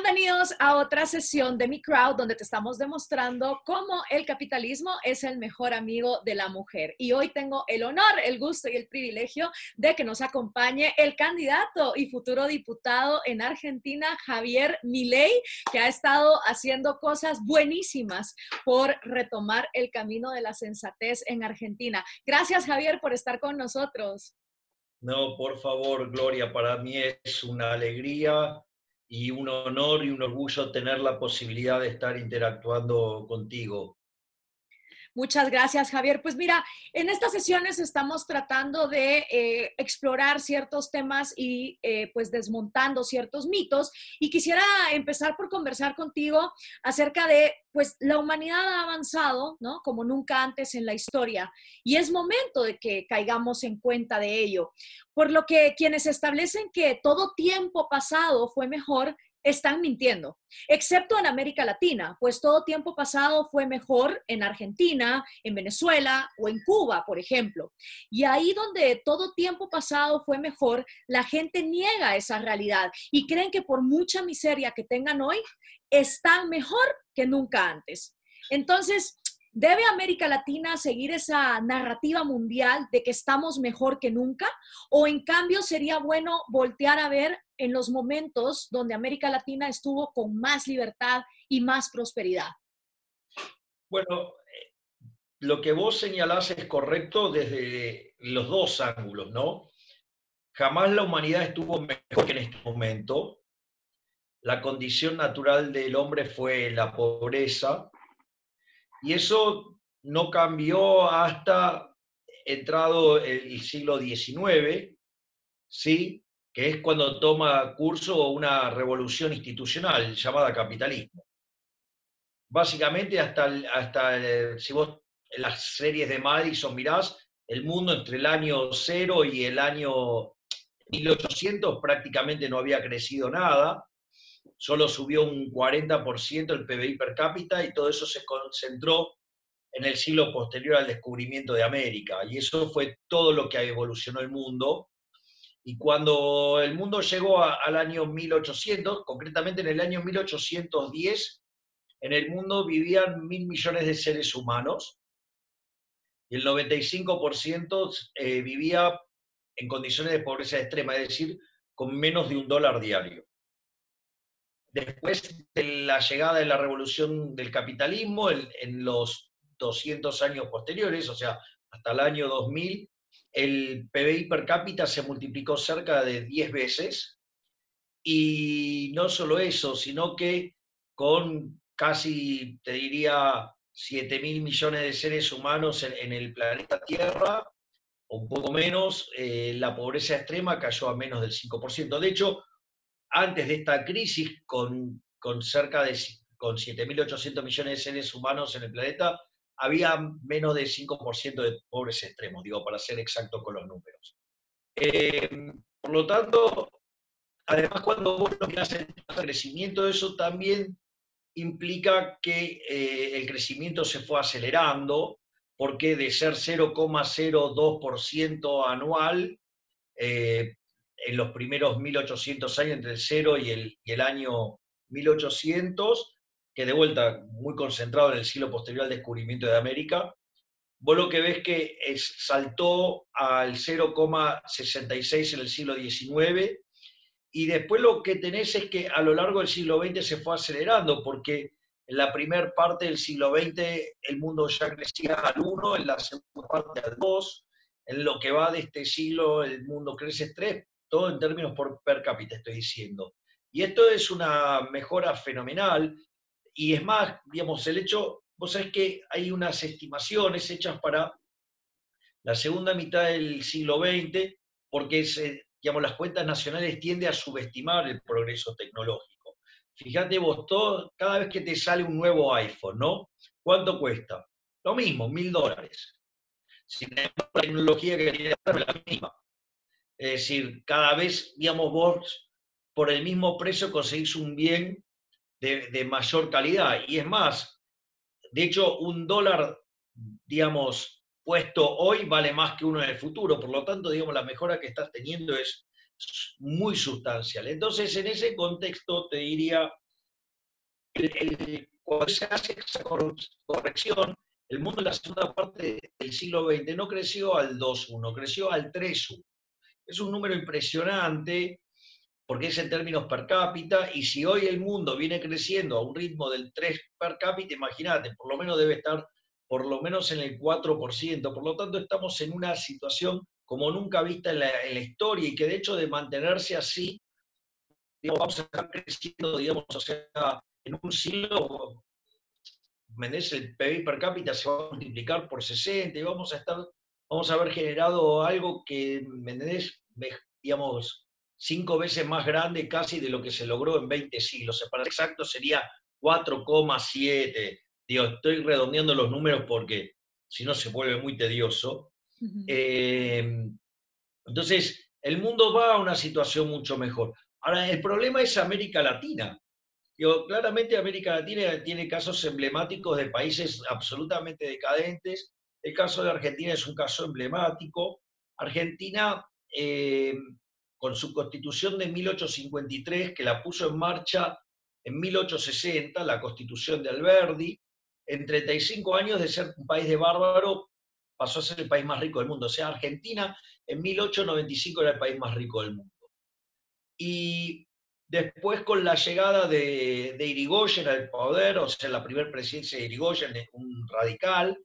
Bienvenidos a otra sesión de Mi Crowd, donde te estamos demostrando cómo el capitalismo es el mejor amigo de la mujer. Y hoy tengo el honor, el gusto y el privilegio de que nos acompañe el candidato y futuro diputado en Argentina, Javier Milei, que ha estado haciendo cosas buenísimas por retomar el camino de la sensatez en Argentina. Gracias, Javier, por estar con nosotros. No, por favor, Gloria, para mí es una alegría y un honor y un orgullo tener la posibilidad de estar interactuando contigo. Muchas gracias, Javier. Pues mira, en estas sesiones estamos tratando de explorar ciertos temas y pues desmontando ciertos mitos. Y quisiera empezar por conversar contigo acerca de, pues la humanidad ha avanzado, ¿no? Como nunca antes en la historia. Y es momento de que caigamos en cuenta de ello. Por lo que quienes establecen que todo tiempo pasado fue mejor, están mintiendo, excepto en América Latina, pues todo tiempo pasado fue mejor en Argentina, en Venezuela o en Cuba, por ejemplo. Y ahí donde todo tiempo pasado fue mejor, la gente niega esa realidad y creen que por mucha miseria que tengan hoy, están mejor que nunca antes. Entonces, ¿debe América Latina seguir esa narrativa mundial de que estamos mejor que nunca? ¿O en cambio sería bueno voltear a ver en los momentos donde América Latina estuvo con más libertad y más prosperidad? Bueno, lo que vos señalás es correcto desde los dos ángulos, ¿no? Jamás la humanidad estuvo mejor que en este momento. La condición natural del hombre fue la pobreza y eso no cambió hasta entrado el siglo XIX, ¿sí? Que es cuando toma curso una revolución institucional llamada capitalismo. Básicamente si vos en las series de Madison mirás, el mundo entre el año 0 y el año 1800 prácticamente no había crecido nada, solo subió un 40% el PBI per cápita y todo eso se concentró en el siglo posterior al descubrimiento de América. Y eso fue todo lo que evolucionó el mundo. Y cuando el mundo llegó al año 1800, concretamente en el año 1810, en el mundo vivían 1.000 millones de seres humanos y el 95% vivía en condiciones de pobreza extrema, es decir, con menos de $1 diario. Después de la llegada de la revolución del capitalismo, en los 200 años posteriores, o sea, hasta el año 2000, el PBI per cápita se multiplicó cerca de 10 veces, y no solo eso, sino que con casi, te diría, 7.000 millones de seres humanos en el planeta Tierra, o un poco menos, la pobreza extrema cayó a menos del 5%. De hecho, antes de esta crisis, con cerca de con 7.800 millones de seres humanos en el planeta, había menos de 5% de pobres extremos, digo, para ser exacto con los números. Por lo tanto, además, cuando vos lo mirás en el crecimiento, eso también implica que el crecimiento se fue acelerando, porque de ser 0,02% anual, en los primeros 1800 años, entre el 0 y el año 1800, que de vuelta muy concentrado en el siglo posterior al descubrimiento de América, vos lo que ves que saltó al 0,66 en el siglo XIX, y después lo que tenés es que a lo largo del siglo XX se fue acelerando, porque en la primera parte del siglo XX el mundo ya crecía al 1, en la segunda parte al 2, en lo que va de este siglo el mundo crece 3, todo en términos por per cápita estoy diciendo. Y esto es una mejora fenomenal, y es más, digamos, el hecho, vos sabés que hay unas estimaciones hechas para la segunda mitad del siglo XX, porque digamos, las cuentas nacionales tienden a subestimar el progreso tecnológico. Fíjate vos, cada vez que te sale un nuevo iPhone, ¿no? ¿Cuánto cuesta? Lo mismo, $1.000. Sin embargo, la tecnología que tiene es la misma. Es decir, cada vez, digamos, vos por el mismo precio conseguís un bien de mayor calidad. Y es más, de hecho, $1, digamos, puesto hoy vale más que uno en el futuro. Por lo tanto, digamos, la mejora que estás teniendo es muy sustancial. Entonces, en ese contexto, te diría cuando se hace esa corrección, el mundo en la segunda parte del siglo XX no creció al 2,1, creció al 3,1. Es un número impresionante porque es en términos per cápita, y si hoy el mundo viene creciendo a un ritmo del 3 per cápita, imagínate, por lo menos debe estar por lo menos en el 4%. Por lo tanto, estamos en una situación como nunca vista en la historia, y que de hecho de mantenerse así, digamos, vamos a estar creciendo, digamos, o sea, en un siglo, el PIB per cápita se va a multiplicar por 60 y vamos a haber generado algo que, ¿me entendés? Digamos, 5 veces más grande casi de lo que se logró en 20 siglos. O sea, para ser exacto sería 4,7. Digo, estoy redondeando los números porque si no se vuelve muy tedioso. Entonces, el mundo va a una situación mucho mejor. Ahora, el problema es América Latina. Digo, claramente América Latina tiene casos emblemáticos de países absolutamente decadentes. El caso de Argentina es un caso emblemático. Argentina, con su constitución de 1853, que la puso en marcha en 1860, la constitución de Alberdi, en 35 años de ser un país de bárbaro, pasó a ser el país más rico del mundo. O sea, Argentina en 1895 era el país más rico del mundo. Y después, con la llegada de Irigoyen al poder, o sea, la primera presidencia de Irigoyen, un radical,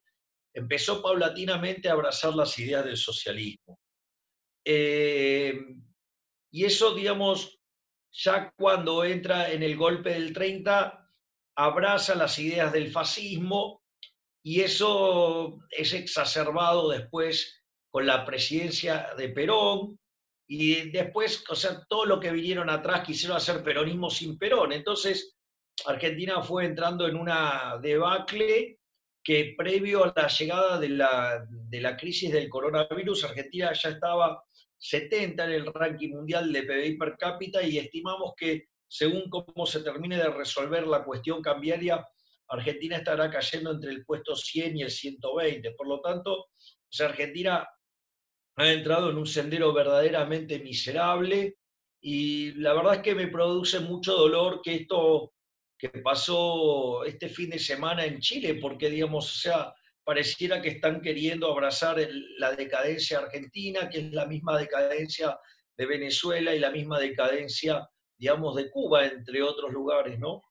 empezó paulatinamente a abrazar las ideas del socialismo. Y eso, digamos, ya cuando entra en el golpe del 30, abraza las ideas del fascismo, y eso es exacerbado después con la presidencia de Perón, y después, o sea, todo lo que vinieron atrás quisieron hacer peronismo sin Perón. Entonces, Argentina fue entrando en una debacle que, previo a la llegada de la crisis del coronavirus, Argentina ya estaba 70 en el ranking mundial de PBI per cápita, y estimamos que, según cómo se termine de resolver la cuestión cambiaria, Argentina estará cayendo entre el puesto 100 y el 120. Por lo tanto, o sea, Argentina ha entrado en un sendero verdaderamente miserable, y la verdad es que me produce mucho dolor que esto que pasó este fin de semana en Chile, porque, digamos, o sea, pareciera que están queriendo abrazar la decadencia argentina, que es la misma decadencia de Venezuela y la misma decadencia, digamos, de Cuba, entre otros lugares, ¿no?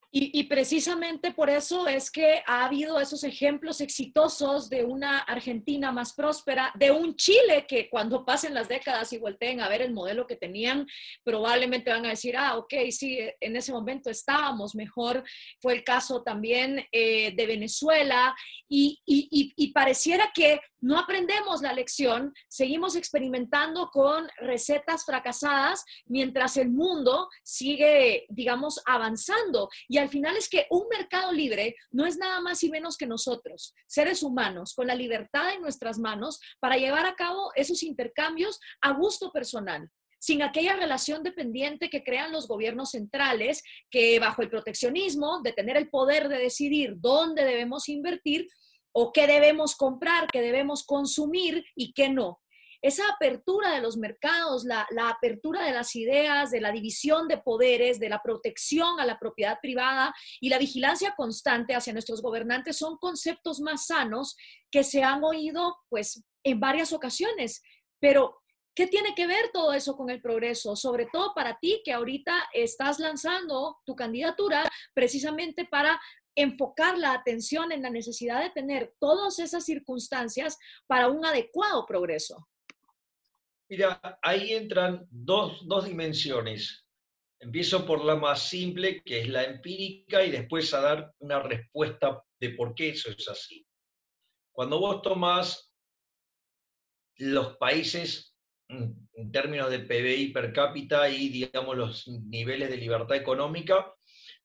Y precisamente por eso es que ha habido esos ejemplos exitosos de una Argentina más próspera, de un Chile que, cuando pasen las décadas y volteen a ver el modelo que tenían, probablemente van a decir, ah, ok, sí, en ese momento estábamos mejor. Fue el caso también de Venezuela, y pareciera que no aprendemos la lección, seguimos experimentando con recetas fracasadas mientras el mundo sigue, digamos, avanzando. Y al final es que un mercado libre no es nada más y menos que nosotros, seres humanos, con la libertad en nuestras manos para llevar a cabo esos intercambios a gusto personal, sin aquella relación dependiente que crean los gobiernos centrales, que, bajo el proteccionismo de tener el poder de decidir dónde debemos invertir o qué debemos comprar, qué debemos consumir y qué no. Esa apertura de los mercados, la apertura de las ideas, de la división de poderes, de la protección a la propiedad privada y la vigilancia constante hacia nuestros gobernantes son conceptos más sanos que se han oído, pues, en varias ocasiones. Pero, ¿qué tiene que ver todo eso con el progreso? Sobre todo para ti, que ahorita estás lanzando tu candidatura precisamente para enfocar la atención en la necesidad de tener todas esas circunstancias para un adecuado progreso. Mira, ahí entran dos dimensiones. Empiezo por la más simple, que es la empírica, y después a dar una respuesta de por qué eso es así. Cuando vos tomás los países en términos de PBI per cápita y, digamos, los niveles de libertad económica,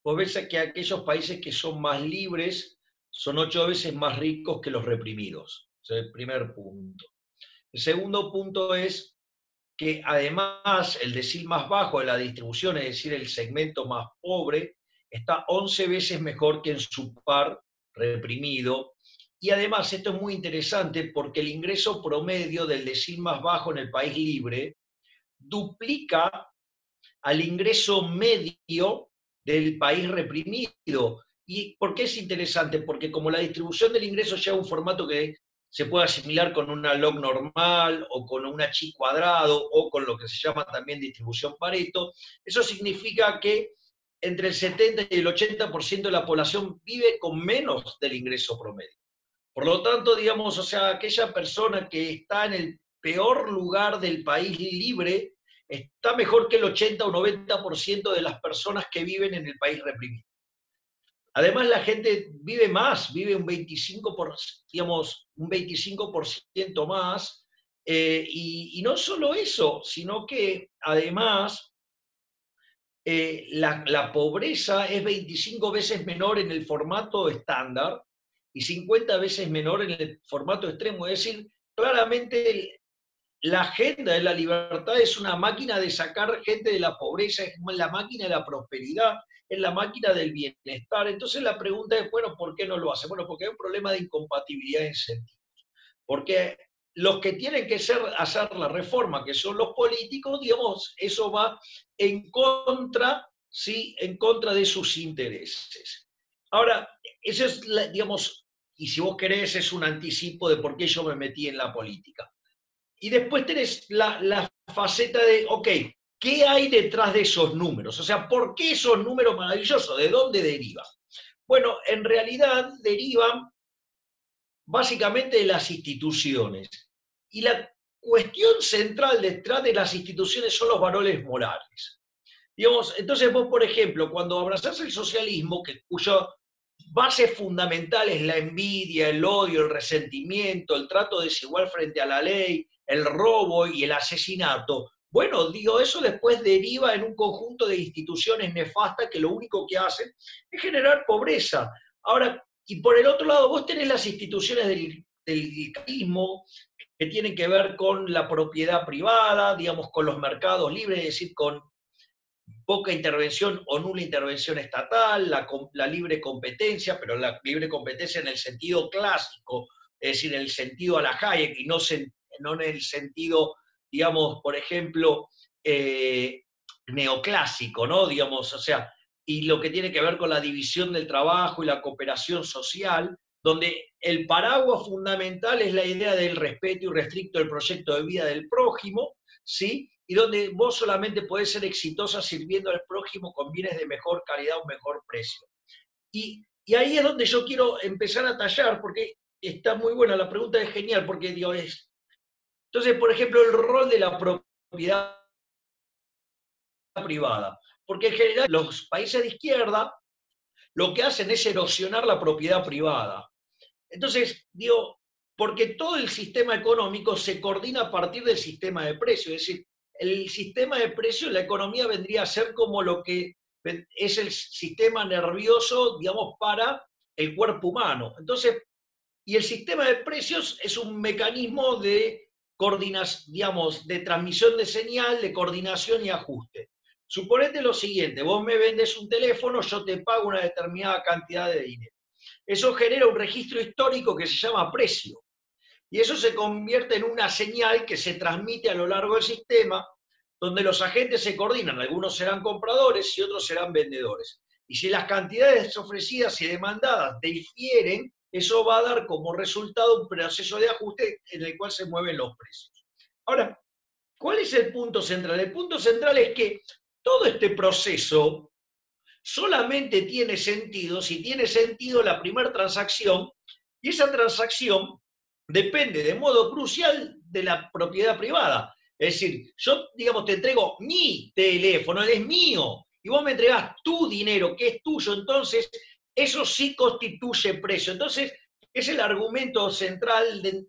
vos ves que aquellos países que son más libres son 8 veces más ricos que los reprimidos. Ese es el primer punto. El segundo punto es que, además, el decil más bajo de la distribución, es decir, el segmento más pobre, está 11 veces mejor que en su par reprimido. Y además, esto es muy interesante porque el ingreso promedio del decil más bajo en el país libre duplica al ingreso medio del país reprimido. ¿Y por qué es interesante? Porque como la distribución del ingreso lleva un formato que se puede asimilar con una log normal o con una chi cuadrado o con lo que se llama también distribución Pareto, eso significa que entre el 70 y el 80% de la población vive con menos del ingreso promedio. Por lo tanto, digamos, o sea, aquella persona que está en el peor lugar del país libre está mejor que el 80 o 90% de las personas que viven en el país reprimido. Además, la gente vive más, vive un 25% más, y no solo eso, sino que además la pobreza es 25 veces menor en el formato estándar y 50 veces menor en el formato extremo. Es decir, claramente la agenda de la libertad es una máquina de sacar gente de la pobreza, es la máquina de la prosperidad, es la máquina del bienestar. Entonces la pregunta es, bueno, ¿por qué no lo hace? Bueno, porque hay un problema de incompatibilidad en sentidos. Porque los que tienen que hacer la reforma, que son los políticos, digamos, eso va en contra, ¿sí? En contra de sus intereses. Ahora, eso es, digamos, y si vos querés, es un anticipo de por qué yo me metí en la política. Y después tenés la faceta de, ok, ¿qué hay detrás de esos números? O sea, ¿por qué esos números maravillosos? ¿De dónde derivan? Bueno, en realidad derivan básicamente de las instituciones. Y la cuestión central detrás de las instituciones son los valores morales. Digamos, entonces vos, por ejemplo, cuando abrazás el socialismo, cuya base fundamental es la envidia, el odio, el resentimiento, el trato desigual frente a la ley, el robo y el asesinato, bueno, digo, eso después deriva en un conjunto de instituciones nefastas que lo único que hacen es generar pobreza. Ahora, y por el otro lado, vos tenés las instituciones del capitalismo que tienen que ver con la propiedad privada, digamos, con los mercados libres, es decir, con poca intervención o nula intervención estatal, la libre competencia, pero la libre competencia en el sentido clásico, es decir, en el sentido a la Hayek y no en el sentido, digamos, por ejemplo, neoclásico, ¿no? Digamos, o sea, y lo que tiene que ver con la división del trabajo y la cooperación social, donde el paraguas fundamental es la idea del respeto irrestricto del proyecto de vida del prójimo, ¿sí? Y donde vos solamente podés ser exitosa sirviendo al prójimo con bienes de mejor calidad o mejor precio. Y ahí es donde yo quiero empezar a tallar, porque está muy buena, la pregunta es genial, porque digo, entonces, por ejemplo, el rol de la propiedad privada, porque en general los países de izquierda lo que hacen es erosionar la propiedad privada. Entonces, digo, porque todo el sistema económico se coordina a partir del sistema de precios, es decir, el sistema de precios, la economía vendría a ser como lo que es el sistema nervioso, digamos, para el cuerpo humano. Entonces, y el sistema de precios es un mecanismo de coordinación, digamos, de transmisión de señal, de coordinación y ajuste. Suponete lo siguiente, vos me vendes un teléfono, yo te pago una determinada cantidad de dinero. Eso genera un registro histórico que se llama precio. Y eso se convierte en una señal que se transmite a lo largo del sistema, donde los agentes se coordinan. Algunos serán compradores y otros serán vendedores. Y si las cantidades ofrecidas y demandadas difieren, eso va a dar como resultado un proceso de ajuste en el cual se mueven los precios. Ahora, ¿cuál es el punto central? El punto central es que todo este proceso solamente tiene sentido si tiene sentido la primera transacción, y esa transacción depende de modo crucial de la propiedad privada. Es decir, yo, digamos, te entrego mi teléfono, él es mío, y vos me entregás tu dinero, que es tuyo, entonces eso sí constituye precio. Entonces, es el argumento central de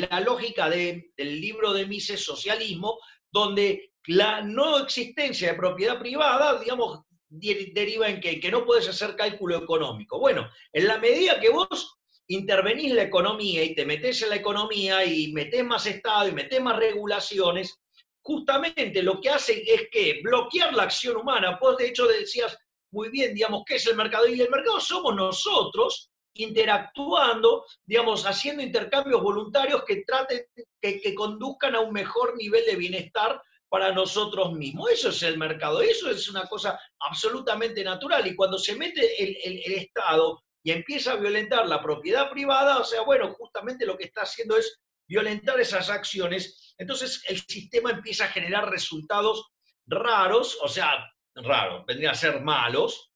la lógica del libro de Mises, Socialismo, donde la no existencia de propiedad privada, digamos, deriva en que no puedes hacer cálculo económico. Bueno, en la medida que vos intervenís la economía y te metés en la economía y metés más Estado y metés más regulaciones, justamente lo que hace es que bloquear la acción humana. Vos de hecho decías muy bien, digamos, ¿qué es el mercado? Y el mercado somos nosotros interactuando, digamos, haciendo intercambios voluntarios que conduzcan a un mejor nivel de bienestar para nosotros mismos. Eso es el mercado, eso es una cosa absolutamente natural. Y cuando se mete el Estado y empieza a violentar la propiedad privada, o sea, bueno, justamente lo que está haciendo es violentar esas acciones, entonces el sistema empieza a generar resultados raros, o sea, raros, vendría a ser malos,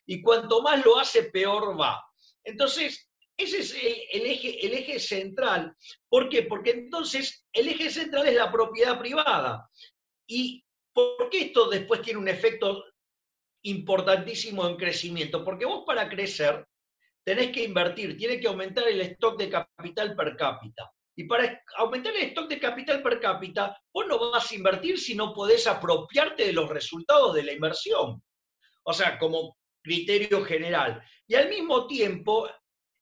y cuanto más lo hace, peor va. Entonces, ese es el eje central. ¿Por qué? Porque entonces el eje central es la propiedad privada. ¿Y por qué esto después tiene un efecto importantísimo en crecimiento? Porque vos para crecer tenés que invertir, tiene que aumentar el stock de capital per cápita. Y para aumentar el stock de capital per cápita, vos no vas a invertir si no podés apropiarte de los resultados de la inversión. O sea, como criterio general. Y al mismo tiempo,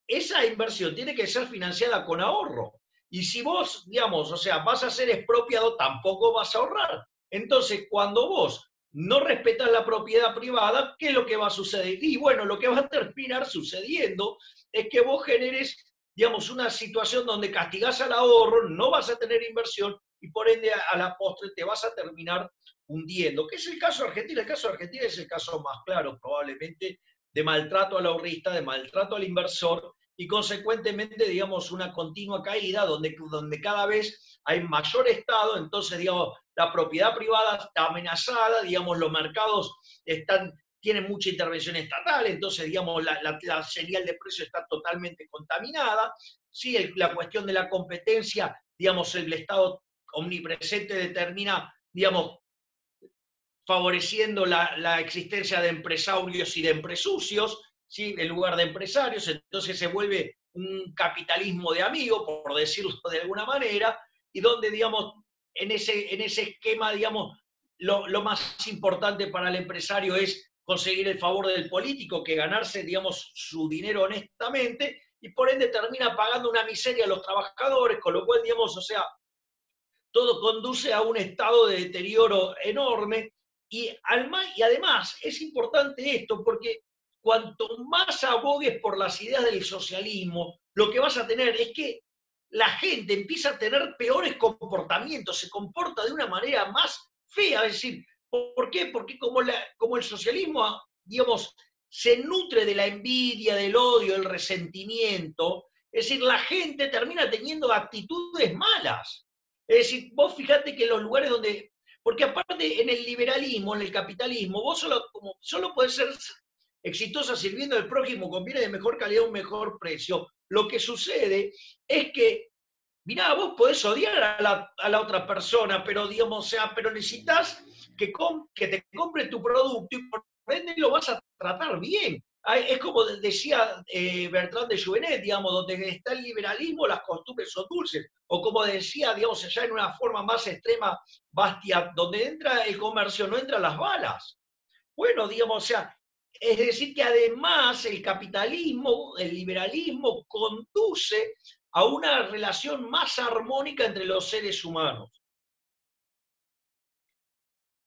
esa inversión tiene que ser financiada con ahorro. Y si vos, digamos, o sea, vas a ser expropiado, tampoco vas a ahorrar. Entonces, cuando vos no respetas la propiedad privada, ¿qué es lo que va a suceder? Y bueno, lo que va a terminar sucediendo es que vos generes, digamos, una situación donde castigás al ahorro, no vas a tener inversión y por ende a la postre te vas a terminar hundiendo, que es el caso de Argentina. El caso de Argentina es el caso más claro, probablemente, de maltrato al ahorrista, de maltrato al inversor y consecuentemente, digamos, una continua caída donde cada vez hay mayor Estado, entonces, digamos, la propiedad privada está amenazada, digamos, los mercados tienen mucha intervención estatal, entonces, digamos, la señal de precio está totalmente contaminada. Sí, la cuestión de la competencia, digamos, el Estado omnipresente determina, digamos, favoreciendo la existencia de empresarios y de empresucios, ¿sí? En lugar de empresarios, entonces se vuelve un capitalismo de amigos, por decirlo de alguna manera, y donde, digamos, en ese esquema, digamos, lo más importante para el empresario es conseguir el favor del político, que ganarse, digamos, su dinero honestamente, y por ende termina pagando una miseria a los trabajadores, con lo cual, digamos, o sea, todo conduce a un estado de deterioro enorme y además es importante esto porque cuanto más abogues por las ideas del socialismo, lo que vas a tener es que la gente empieza a tener peores comportamientos, se comporta de una manera más fea. Es decir, ¿por qué? Porque como el socialismo, digamos, se nutre de la envidia, del odio, del resentimiento, es decir, la gente termina teniendo actitudes malas. Es decir, vos fijate que en los lugares donde, porque aparte en el liberalismo, en el capitalismo, vos solo podés ser exitosa sirviendo al prójimo con bienes de mejor calidad a un mejor precio. Lo que sucede es que, mirá, vos podés odiar a la otra persona, pero digamos, o sea, pero necesitas que te compre tu producto y por ende lo vas a tratar bien. Es como decía Bertrand de Juvenet, digamos, donde está el liberalismo, las costumbres son dulces. O como decía, digamos, ya en una forma más extrema, Bastiat, donde entra el comercio, no entran las balas. Bueno, digamos, o sea, es decir, que además el capitalismo, el liberalismo, conduce a una relación más armónica entre los seres humanos.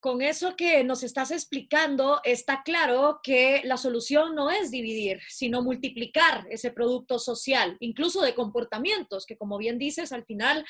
Con eso que nos estás explicando, está claro que la solución no es dividir, sino multiplicar ese producto social, incluso de comportamientos, que como bien dices, al final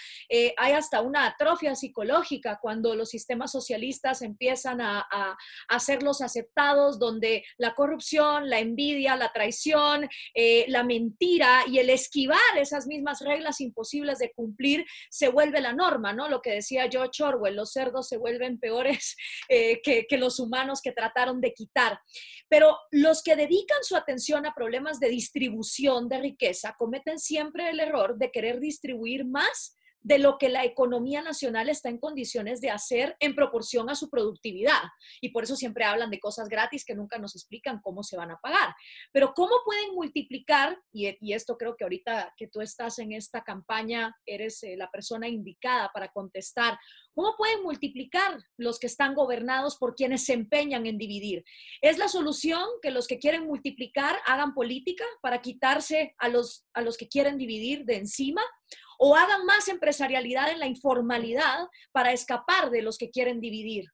hay hasta una atrofia psicológica cuando los sistemas socialistas empiezan a hacerlos aceptados, donde la corrupción, la envidia, la traición, la mentira y el esquivar esas mismas reglas imposibles de cumplir se vuelve la norma, ¿no? Lo que decía George Orwell, los cerdos se vuelven peores que los humanos que trataron de quitar. Pero los que dedican su atención a problemas de distribución de riqueza cometen siempre el error de querer distribuir más de lo que la economía nacional está en condiciones de hacer en proporción a su productividad. Y por eso siempre hablan de cosas gratis que nunca nos explican cómo se van a pagar. Pero ¿cómo pueden multiplicar? Y esto creo que ahorita que tú estás en esta campaña, eres la persona indicada para contestar. ¿Cómo pueden multiplicar los que están gobernados por quienes se empeñan en dividir? ¿Es la solución que los que quieren multiplicar hagan política para quitarse a los que quieren dividir de encima? ¿O hagan más empresarialidad en la informalidad para escapar de los que quieren dividir?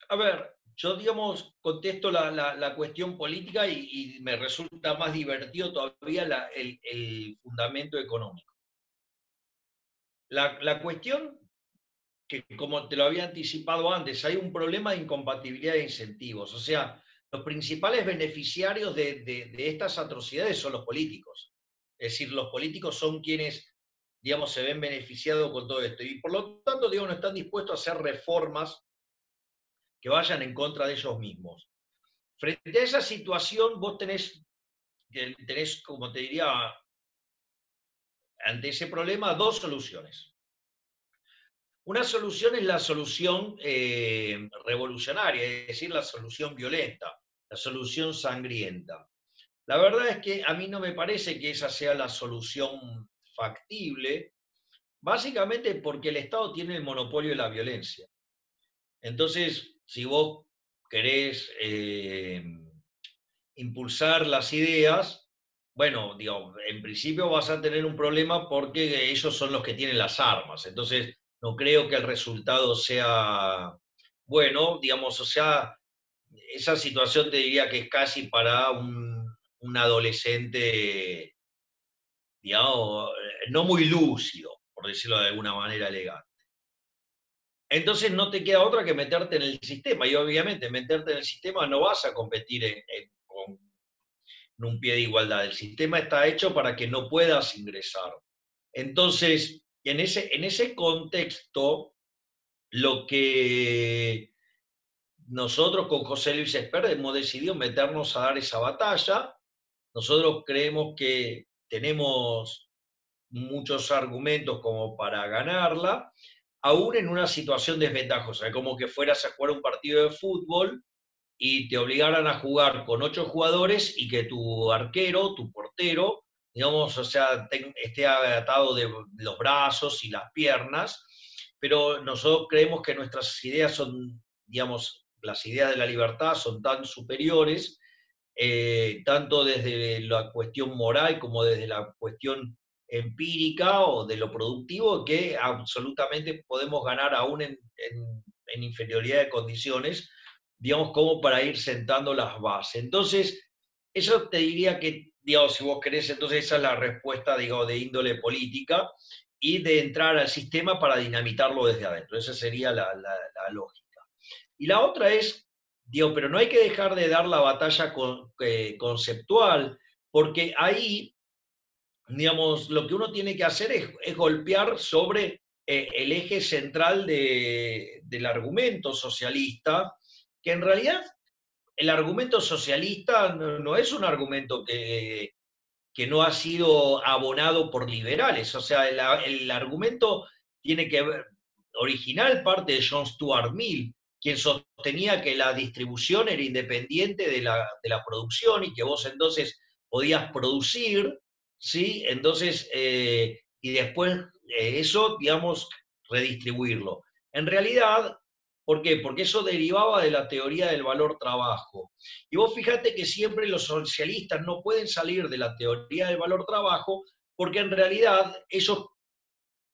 A ver, yo, digamos, contesto la cuestión política y me resulta más divertido todavía el fundamento económico. La cuestión que, como te lo había anticipado antes, hay un problema de incompatibilidad de incentivos. O sea, los principales beneficiarios de estas atrocidades son los políticos. Es decir, los políticos son quienes, digamos, se ven beneficiados con todo esto. Y por lo tanto, digo, no están dispuestos a hacer reformas que vayan en contra de ellos mismos. Frente a esa situación, vos tenés, como te diría, ante ese problema, dos soluciones. Una solución es la solución revolucionaria, es decir, la solución violenta, la solución sangrienta. La verdad es que a mí no me parece que esa sea la solución factible, básicamente porque el Estado tiene el monopolio de la violencia. Entonces, si vos querés impulsar las ideas, bueno, digo, en principio vas a tener un problema porque ellos son los que tienen las armas. Entonces, no creo que el resultado sea bueno, digamos, o sea, esa situación te diría que es casi para un adolescente, digamos, no muy lúcido, por decirlo de alguna manera elegante. Entonces no te queda otra que meterte en el sistema, y obviamente meterte en el sistema no vas a competir con un pie de igualdad. El sistema está hecho para que no puedas ingresar. Entonces, en ese contexto, lo que nosotros con José Luis Esper hemos decidido meternos a dar esa batalla. Nosotros creemos que tenemos muchos argumentos como para ganarla, aún en una situación desventajosa, como que fueras a jugar un partido de fútbol y te obligaran a jugar con 8 jugadores y que tu arquero, tu portero, digamos, o sea, esté atado de los brazos y las piernas, pero nosotros creemos que nuestras ideas son, digamos, las ideas de la libertad son tan superiores, tanto desde la cuestión moral como desde la cuestión empírica o de lo productivo, que absolutamente podemos ganar aún en inferioridad de condiciones, digamos, como para ir sentando las bases. Entonces, eso te diría que, digamos, si vos querés, entonces esa es la respuesta, digamos, de índole política y de entrar al sistema para dinamitarlo desde adentro. Esa sería la lógica. Y la otra es, digo, pero no hay que dejar de dar la batalla conceptual, porque ahí, digamos, lo que uno tiene que hacer es golpear sobre el eje central del argumento socialista, que en realidad el argumento socialista no es un argumento que no ha sido abonado por liberales. O sea, el argumento tiene que ver, original parte de John Stuart Mill, quien sostenía que la distribución era independiente de la producción y que vos entonces podías producir, ¿sí? Entonces, y después eso, digamos, redistribuirlo. En realidad, ¿por qué? Porque eso derivaba de la teoría del valor trabajo. Y vos fíjate que siempre los socialistas no pueden salir de la teoría del valor trabajo porque en realidad ellos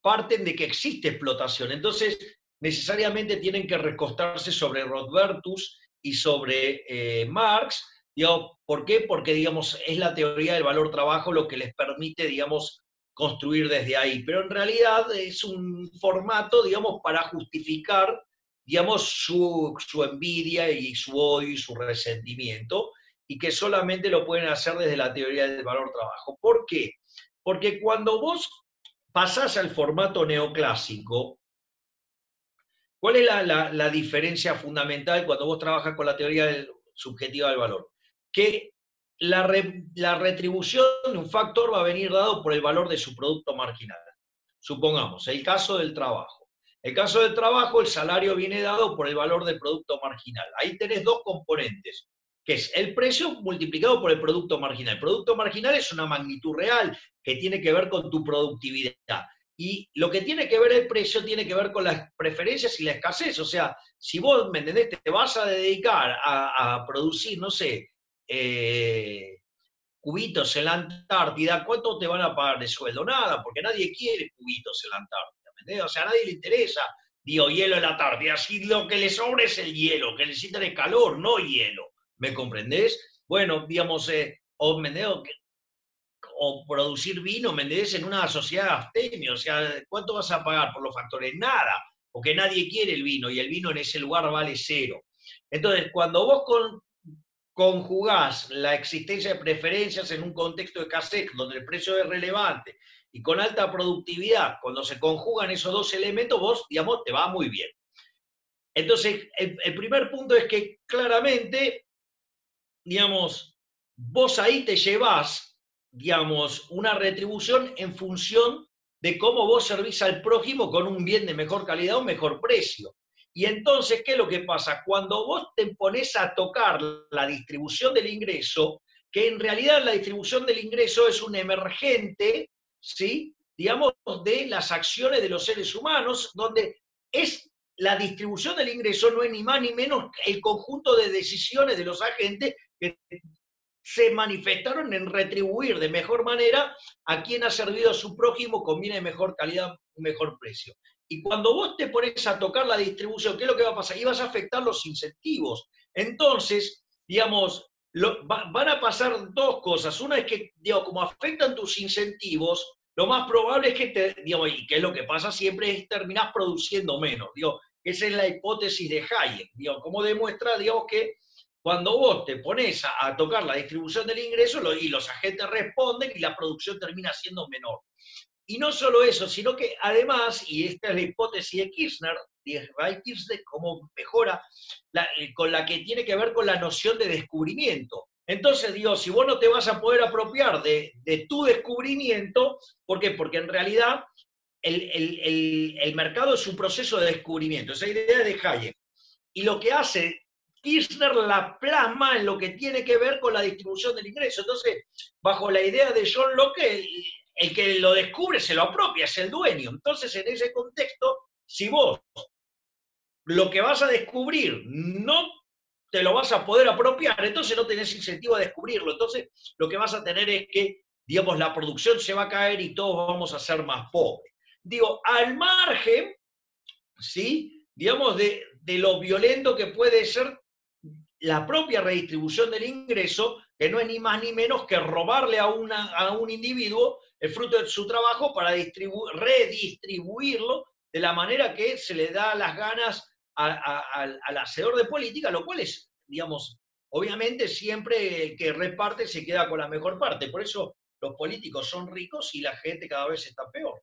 parten de que existe explotación. Entonces, necesariamente tienen que recostarse sobre Rodbertus y sobre Marx. Digamos, ¿por qué? Porque, digamos, es la teoría del valor trabajo lo que les permite, digamos, construir desde ahí. Pero en realidad es un formato, digamos, para justificar, digamos, su envidia y su odio y su resentimiento, y que solamente lo pueden hacer desde la teoría del valor trabajo. ¿Por qué? Porque cuando vos pasás al formato neoclásico, ¿cuál es la diferencia fundamental cuando vos trabajas con la teoría subjetiva del valor? Que la retribución de un factor va a venir dado por el valor de su producto marginal. Supongamos, el caso del trabajo. El caso del trabajo, el salario viene dado por el valor del producto marginal. Ahí tenés dos componentes, que es el precio multiplicado por el producto marginal. El producto marginal es una magnitud real que tiene que ver con tu productividad. Y lo que tiene que ver el precio tiene que ver con las preferencias y la escasez. O sea, si vos, ¿me entendés?, te vas a dedicar a producir, no sé, cubitos en la Antártida, ¿cuánto te van a pagar de sueldo? Nada, porque nadie quiere cubitos en la Antártida, ¿me entendés? O sea, a nadie le interesa, digo, hielo en la Antártida. Si lo que le sobra es el hielo, que necesitan es calor, no hielo. ¿Me comprendés? Bueno, digamos, o, ¿me entendés?, o producir vino, ¿me entendés?, en una sociedad abstemia. O sea, ¿cuánto vas a pagar por los factores? Nada. porque nadie quiere el vino y el vino en ese lugar vale cero. Entonces, cuando vos conjugás la existencia de preferencias en un contexto de escasez, donde el precio es relevante, y con alta productividad, cuando se conjugan esos dos elementos, vos, digamos, te va muy bien. Entonces, el primer punto es que claramente, digamos, vos ahí te llevás, digamos, una retribución en función de cómo vos servís al prójimo con un bien de mejor calidad o mejor precio. Y entonces, ¿qué es lo que pasa? Cuando vos te pones a tocar la distribución del ingreso, que en realidad la distribución del ingreso es un emergente, ¿sí? Digamos, de las acciones de los seres humanos, donde es la distribución del ingreso no es ni más ni menos el conjunto de decisiones de los agentes que se manifestaron en retribuir de mejor manera a quien ha servido a su prójimo con bienes de mejor calidad, mejor precio. Y cuando vos te pones a tocar la distribución, ¿qué es lo que va a pasar? Y vas a afectar los incentivos. Entonces, digamos, van a pasar dos cosas. Una es que, digamos, como afectan tus incentivos, lo más probable es que digamos, y que es lo que pasa siempre, es terminás produciendo menos. Digo, esa es la hipótesis de Hayek. Digo, como demuestra, digamos, que cuando vos te pones a tocar la distribución del ingreso y los agentes responden y la producción termina siendo menor. Y no solo eso, sino que además, y esta es la hipótesis de Kirchner, cómo mejora, con la que tiene que ver con la noción de descubrimiento. Entonces, digo, si vos no te vas a poder apropiar de tu descubrimiento, ¿por qué? Porque en realidad el mercado es un proceso de descubrimiento, esa idea es de Hayek. Y lo que hace Kirchner la plasma en lo que tiene que ver con la distribución del ingreso. Entonces, bajo la idea de John Locke, el que lo descubre se lo apropia, es el dueño. Entonces, en ese contexto, si vos lo que vas a descubrir no te lo vas a poder apropiar, entonces no tenés incentivo a descubrirlo. Entonces, lo que vas a tener es que, digamos, la producción se va a caer y todos vamos a ser más pobres. Digo, al margen, ¿sí? Digamos, de lo violento que puede ser la propia redistribución del ingreso, que no es ni más ni menos que robarle a un individuo el fruto de su trabajo para redistribuirlo de la manera que se le da las ganas al hacedor de política, lo cual es, digamos, obviamente siempre el que reparte se queda con la mejor parte. Por eso los políticos son ricos y la gente cada vez está peor.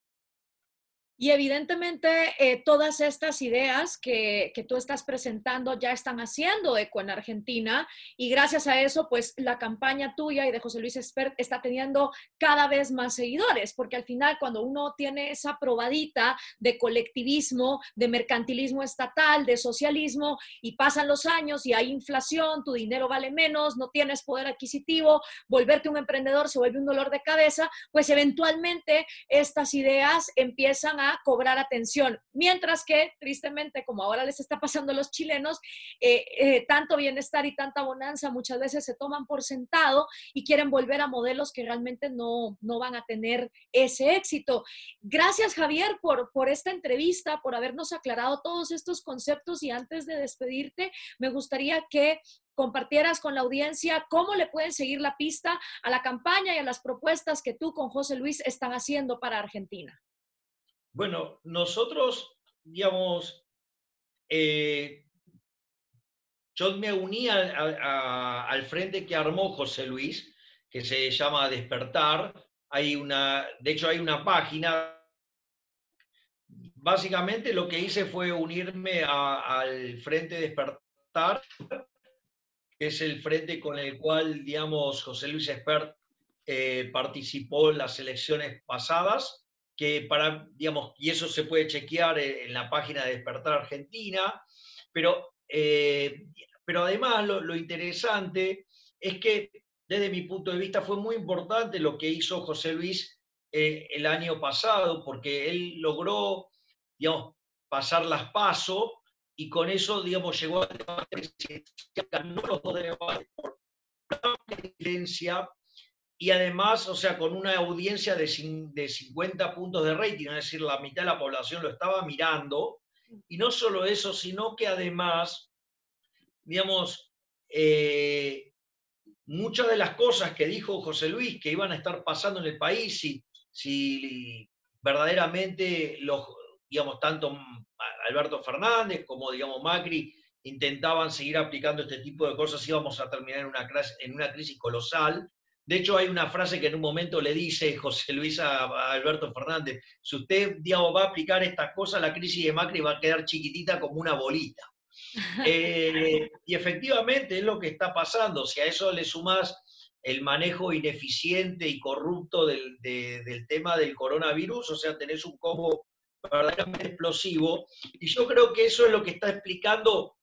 Y evidentemente todas estas ideas que tú estás presentando ya están haciendo eco en Argentina y gracias a eso, pues la campaña tuya y de José Luis Espert está teniendo cada vez más seguidores, porque al final cuando uno tiene esa probadita de colectivismo, de mercantilismo estatal, de socialismo y pasan los años y hay inflación, tu dinero vale menos, no tienes poder adquisitivo, volverte un emprendedor se vuelve un dolor de cabeza, pues eventualmente estas ideas empiezan a cobrar atención, mientras que tristemente, como ahora les está pasando a los chilenos, tanto bienestar y tanta bonanza muchas veces se toman por sentado y quieren volver a modelos que realmente no van a tener ese éxito. Gracias, Javier, por esta entrevista, por habernos aclarado todos estos conceptos y antes de despedirte, me gustaría que compartieras con la audiencia cómo le pueden seguir la pista a la campaña y a las propuestas que tú con José Luis están haciendo para Argentina. Bueno, nosotros, digamos, yo me uní al frente que armó José Luis, que se llama Despertar. De hecho, hay una página. Básicamente lo que hice fue unirme al Frente Despertar, que es el frente con el cual, digamos, José Luis Espert participó en las elecciones pasadas, digamos, y eso se puede chequear en la página de Despertar Argentina, pero, pero además lo interesante es que desde mi punto de vista fue muy importante lo que hizo José Luis el año pasado, porque él logró, digamos, pasar las PASO y con eso, digamos, llegó a ganó los dos debates por diferencia y además, o sea, con una audiencia de 50 puntos de rating, es decir, la mitad de la población lo estaba mirando, y no solo eso, sino que además, digamos, muchas de las cosas que dijo José Luis que iban a estar pasando en el país si verdaderamente digamos, tanto Alberto Fernández como, digamos, Macri intentaban seguir aplicando este tipo de cosas, íbamos a terminar en una crisis colosal. De hecho, hay una frase que en un momento le dice José Luis a Alberto Fernández: si usted, digamos, va a aplicar estas cosas, la crisis de Macri va a quedar chiquitita como una bolita. Y efectivamente es lo que está pasando. Si a eso le sumás el manejo ineficiente y corrupto del tema del coronavirus, o sea, tenés un combo verdaderamente explosivo. Y yo creo que eso es lo que está explicando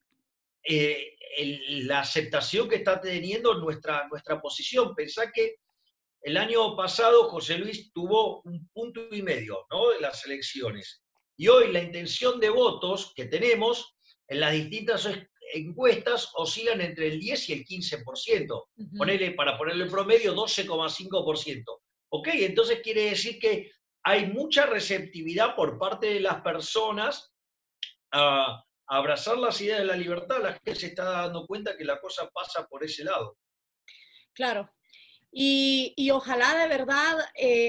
la aceptación que está teniendo nuestra posición. Pensá que el año pasado José Luis tuvo 1,5 puntos, ¿no?, de las elecciones. Y hoy la intención de votos que tenemos en las distintas encuestas oscilan entre el 10 y el 15%. Para ponerle el promedio, 12,5%. ¿Ok? Entonces quiere decir que hay mucha receptividad por parte de las personas a abrazar las ideas de la libertad. La gente se está dando cuenta que la cosa pasa por ese lado. Claro. Y ojalá de verdad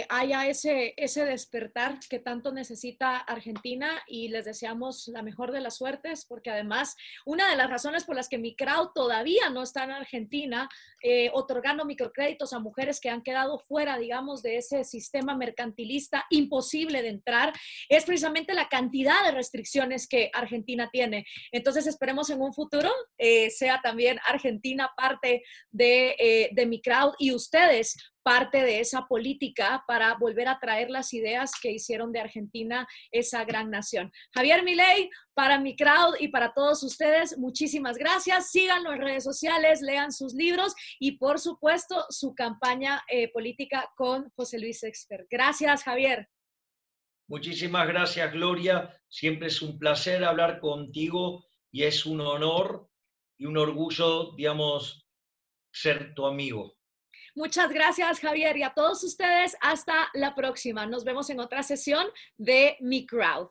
haya ese despertar que tanto necesita Argentina, y les deseamos la mejor de las suertes, porque además una de las razones por las que Microwd todavía no está en Argentina otorgando microcréditos a mujeres que han quedado fuera, digamos, de ese sistema mercantilista imposible de entrar, es precisamente la cantidad de restricciones que Argentina tiene. Entonces esperemos en un futuro sea también Argentina parte de Microwd, y ustedes parte de esa política para volver a traer las ideas que hicieron de Argentina esa gran nación. Javier Milei, para Microwd y para todos ustedes, muchísimas gracias. Síganlo en redes sociales, lean sus libros y, por supuesto, su campaña política con José Luis Expert. Gracias, Javier. Muchísimas gracias, Gloria. Siempre es un placer hablar contigo y es un honor y un orgullo, digamos, ser tu amigo. Muchas gracias, Javier, y a todos ustedes, hasta la próxima. Nos vemos en otra sesión de Microwd.